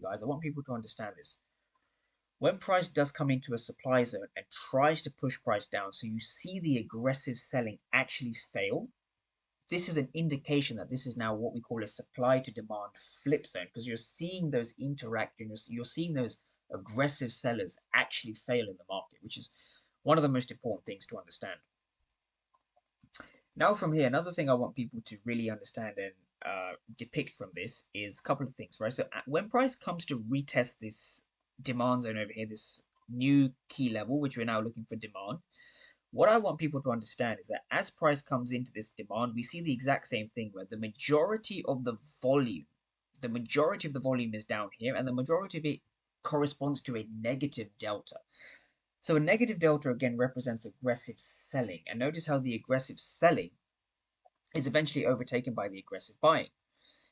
guys, I want people to understand this. When price does come into a supply zone and tries to push price down, so you see the aggressive selling actually fail, this is an indication that this is now what we call a supply to demand flip zone, because you're seeing those interactions, you're seeing those aggressive sellers actually fail in the market, which is one of the most important things to understand. Now, from here, another thing I want people to really understand and depict from this is a couple of things, right? So, when price comes to retest this demand zone over here, this new key level, which we're now looking for demand, what I want people to understand is that as price comes into this demand, we see the exact same thing where the majority of the volume is down here, and the majority of it corresponds to a negative delta. So a negative delta again represents aggressive selling, and notice how the aggressive selling is eventually overtaken by the aggressive buying.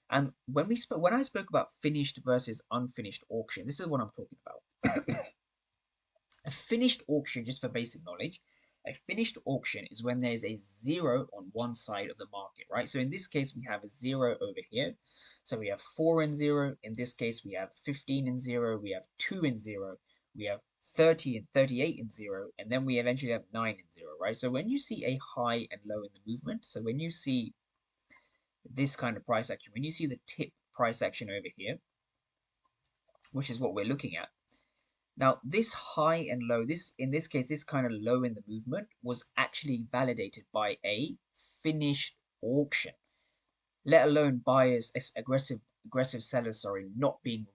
And when I spoke about finished versus unfinished auction, this is what I'm talking about. A finished auction, just for basic knowledge, a finished auction is when there's a zero on one side of the market, right? So in this case, we have a zero over here. So we have 4 and 0. In this case, we have 15 and 0. We have 2 and 0. We have 30 and 38 and 0. And then we eventually have 9 and 0, right? So when you see a high and low in the movement, so when you see this kind of price action, when you see the tip price action over here, which is what we're looking at, now, this high and low, in this case, this kind of low in the movement was actually validated by a finished auction, let alone buyers, aggressive sellers, sorry, not being